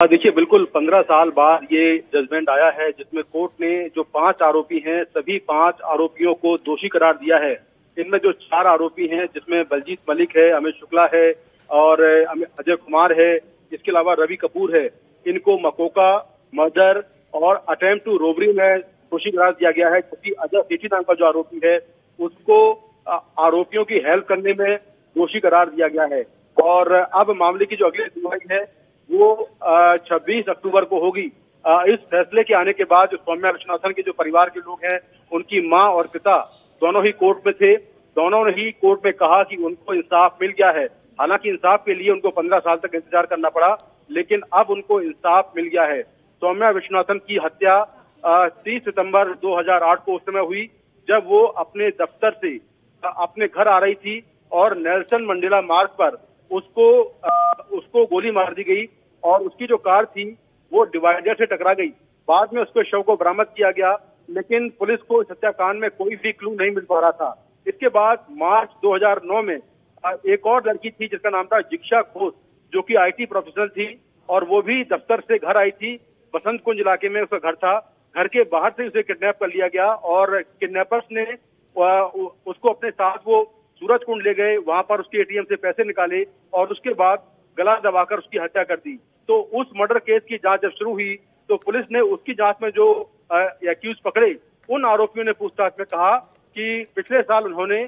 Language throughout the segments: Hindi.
देखिए, बिल्कुल 15 साल बाद ये जजमेंट आया है जिसमें कोर्ट ने जो 5 आरोपी हैं सभी 5 आरोपियों को दोषी करार दिया है। इनमें जो 4 आरोपी हैं जिसमें बलजीत मलिक है, अमित शुक्ला है और अजय कुमार है, इसके अलावा रवि कपूर है। इनको मकोका, मर्डर और अटेम्प्ट टू रोबरी में दोषी करार दिया गया है, क्योंकि अजय सेठी नाम का जो आरोपी है उसको आरोपियों की हेल्प करने में दोषी करार दिया गया है। और अब मामले की जो अगली सुनवाई है वो 26 अक्टूबर को होगी। इस फैसले के आने के बाद जो सौम्या विश्वनाथन के जो परिवार के लोग हैं, उनकी मां और पिता दोनों ही कोर्ट में थे। दोनों ने ही कोर्ट में कहा कि उनको इंसाफ मिल गया है। हालांकि इंसाफ के लिए उनको 15 साल तक इंतजार करना पड़ा, लेकिन अब उनको इंसाफ मिल गया है। सौम्या विश्वनाथन की हत्या 30 सितंबर 2008 को उस समय हुई जब वो अपने दफ्तर से अपने घर आ रही थी और नेल्सन मंडेला मार्ग पर उसको गोली मार दी गई और उसकी जो कार थी वो डिवाइडर से टकरा गई। बाद में उसके शव को बरामद किया गया, लेकिन पुलिस को इस हत्याकांड में कोई भी क्लू नहीं मिल पा रहा था। इसके बाद मार्च 2009 में एक और लड़की थी जिसका नाम था जिग्शा घोष, जो कि आईटी प्रोफेशनल थी और वो भी दफ्तर से घर आई थी। बसंत कुंज इलाके में उसका घर था। घर के बाहर से उसे किडनैप कर लिया गया और किडनैपर्स ने उसको अपने साथ वो सूरज कुंड ले गए। वहां पर उसके एटीएम से पैसे निकाले और उसके बाद गला दबाकर उसकी हत्या कर दी। तो उस मर्डर केस की जांच जब शुरू हुई तो पुलिस ने उसकी जांच में जो एक्यूज पकड़े, उन आरोपियों ने पूछताछ में कहा कि पिछले साल उन्होंने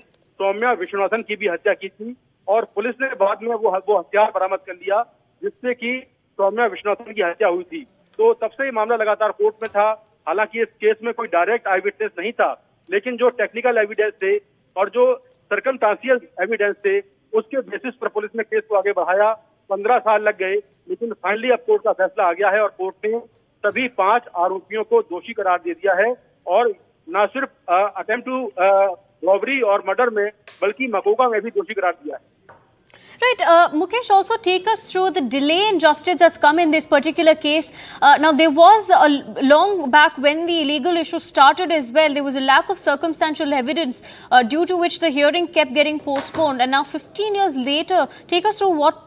सौम्या विश्वनाथन की भी हत्या की थी और पुलिस ने बाद में वो हथियार बरामद कर लिया जिससे कि सौम्या विश्वनाथन की हत्या हुई थी। तो तब से ये मामला लगातार कोर्ट में था। हालांकि इस केस में कोई डायरेक्ट आई विटनेस नहीं था, लेकिन जो टेक्निकल एविडेंस थे और जो सर्कमस्टेंशियल एविडेंस थे उसके बेसिस पर पुलिस ने केस को आगे बढ़ाया। 15 साल लग गए, लेकिन फाइनली अब कोर्ट का फैसला आ गया है और कोर्ट ने सभी 5 आरोपियों को दोषी करार दे दिया है और न सिर्फ अटेम्प्ट टू रॉबरी और मर्डर में बल्कि मकोका में भी दोषी करार दिया है। Right, Mukesh, also take us through the delay in justice that's come in this particular case. Now, there was a long back when the illegal issue started as well. There was a lack of circumstantial evidence due to which the hearing kept getting postponed. And now, 15 years later, take us through what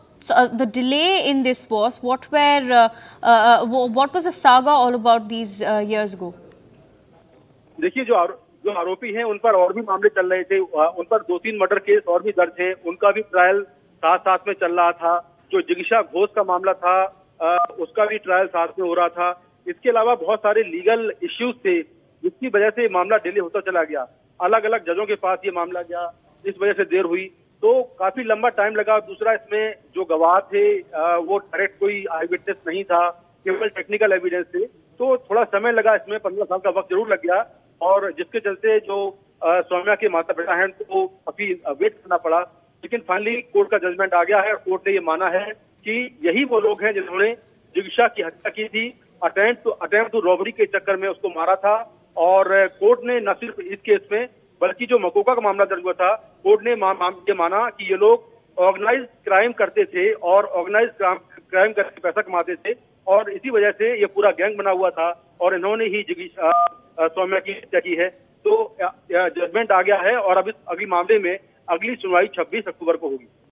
the delay in this was. What was the saga all about these years ago? देखिए, जो आरोपी हैं उन पर और भी मामले चल रहे थे। उन पर 2-3 मर्डर केस और भी दर्ज है, उनका भी ट्रायल साथ साथ में चल रहा था। जो जिग्शा घोष का मामला था उसका भी ट्रायल साथ में हो रहा था। इसके अलावा बहुत सारे लीगल इश्यूज थे जिसकी वजह से मामला डिले होता चला गया। अलग अलग जजों के पास ये मामला गया, इस वजह से देर हुई। तो काफी लंबा टाइम लगा। दूसरा, इसमें जो गवाह थे वो डायरेक्ट कोई आई विटनेस नहीं था, केवल टेक्निकल एविडेंस थे। तो थोड़ा समय लगा, इसमें 15 साल का वक्त जरूर लग गया और जिसके चलते जो सौम्या के माता पिता हैं उनको काफी वेट करना पड़ा। लेकिन फाइनली कोर्ट का जजमेंट आ गया है और कोर्ट ने ये माना है कि यही वो लोग हैं जिन्होंने जिग्शा की हत्या की थी। अटेम्प्ट टू रॉबरी के चक्कर में उसको मारा था और कोर्ट ने न सिर्फ इस केस में बल्कि जो मकोका का मामला दर्ज हुआ था, कोर्ट ने ये माना कि ये लोग ऑर्गेनाइज क्राइम करते थे और ऑर्गेनाइज क्राइम करके पैसा कमाते थे और इसी वजह से ये पूरा गैंग बना हुआ था और इन्होंने ही सौम्या की हत्या की है। तो जजमेंट आ गया है और अब इस अगले मामले में अगली सुनवाई 26 अक्टूबर को होगी।